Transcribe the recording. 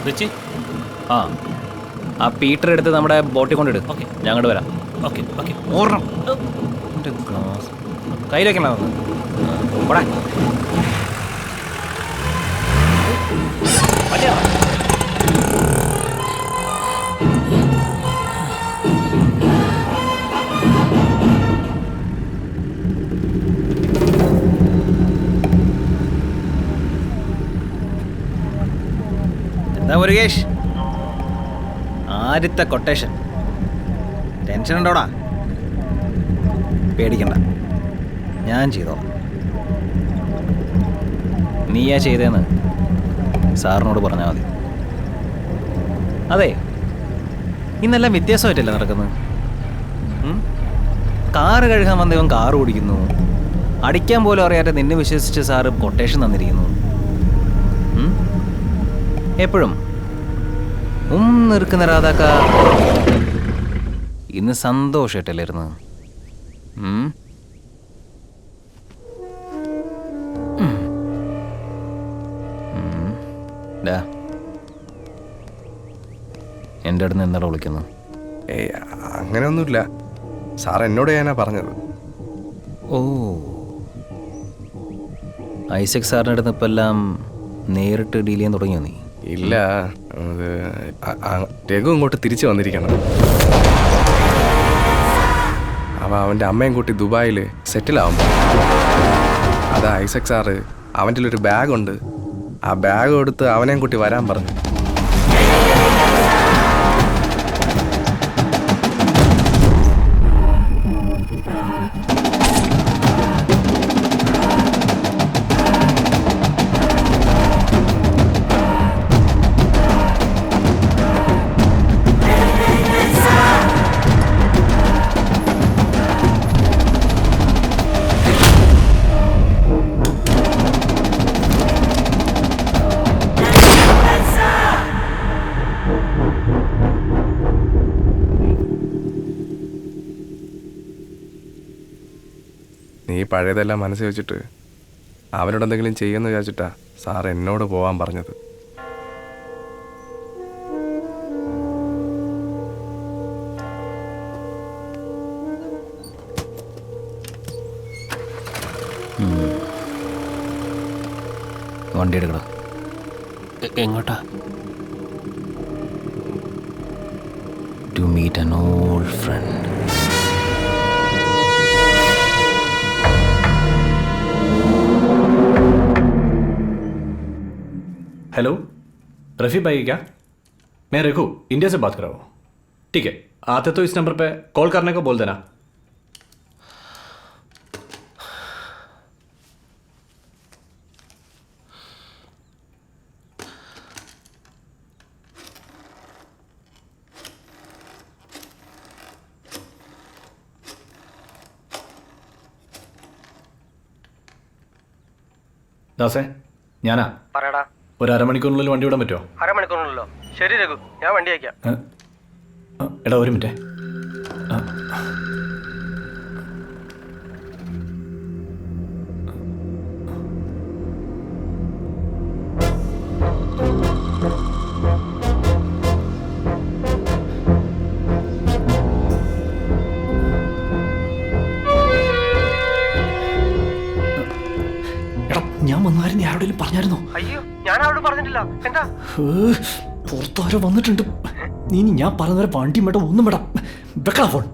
Ritchie ആ ആ Peter എടുത്ത് നമ്മുടെ ബോട്ടിൽ കൊണ്ടിട്. ഓക്കെ ഞാൻ അങ്ങോട്ട് വരാം. Okay okay. ഓർണം ഗ്ലാസ് കയ്യിലേക്കണ ഓടാ. എന്താ മുരുകേഷ്, ആദ്യത്തെ കൊട്ടേഷൻ. ടെൻഷൻ ഉണ്ടോടാ? പേടിക്കണ്ട, ഞാൻ ചെയ്തോളാം. നീയാ ചെയ്തേന്ന് സാറിനോട് പറഞ്ഞാൽ മതി. അതെ, ഇന്നെല്ലാം വ്യത്യാസമായിട്ടല്ലേ നടക്കുന്നത്? കാറ് കഴുകാൻ വന്നവൻ കാറ് ഓടിക്കുന്നു, അടിക്കാൻ പോലും അറിയാതെ നിന്നെ വിശ്വസിച്ച് സാറ് കൊട്ടേഷൻ തന്നിരിക്കുന്നു. എപ്പോഴും നിൽക്കുന്ന രാധാക്ക ഇന്ന് സന്തോഷമായിട്ടല്ലായിരുന്നു? എൻ്റെ അടുത്ത് നിന്ന് എന്താ വിളിക്കുന്നു? അങ്ങനെയൊന്നുമില്ല സാർ, എന്നോട് ഞാനാ പറഞ്ഞത്. ഓ, ഐസക് സാറിൻ്റെ അടുത്ത് ഇപ്പം എല്ലാം നേരിട്ട് ഡീൽ ചെയ്യാൻ തുടങ്ങിയോ നീ? ഇല്ല, രഘു ഇങ്ങോട്ട് തിരിച്ചു വന്നിരിക്കണം. അവൻ്റെ അമ്മയും കൂട്ടി ദുബായിൽ സെറ്റിലാവും. അതാ ഐസക് സാറ് അവൻ്റെ ഒരു ബാഗുണ്ട്, ആ ബാഗ് എടുത്ത് അവനെയും കൂട്ടി വരാൻ പറഞ്ഞു. നീ പഴയതെല്ലാം മനസ്സിൽ വെച്ചിട്ട് അവനോട് എന്തെങ്കിലും ചെയ്യുമെന്ന് വിചാരിച്ചിട്ടാ സാർ എന്നോട് പോവാൻ പറഞ്ഞത്. വണ്ടി എടുക്കടാ. എങ്ങോട്ടാ? To meet an old friend. Hello, Rafi भाई क्या? मैं रघु, इंडिया से बात कर रहा हूँ. ठीक है, आते तो इस नंबर पे कॉल करने को बोल देना. ദാസേ, ഞാനാ. പറയടാ. ഒരു അരമണിക്കൂറിനുള്ളിൽ വണ്ടി വിടാൻ പറ്റുമോ? അരമണിക്കൂറിനുള്ളോ? ശരി രഘു, ഞാൻ വണ്ടി അയക്കാം. എടാ ഒരു മിനിറ്റ്. ഞാൻ വന്നാരും ആരോടെങ്കിലും പറഞ്ഞായിരുന്നോ? അയ്യോ, ഞാൻ അവരോട് പറഞ്ഞിട്ടില്ല. എന്താ? പുറത്താരോ വന്നിട്ടുണ്ട്. നീ ഞാൻ പറഞ്ഞ വണ്ടി വേണ്ട, ഒന്നും വേണ്ട. വെക്കണം ഫോൺ.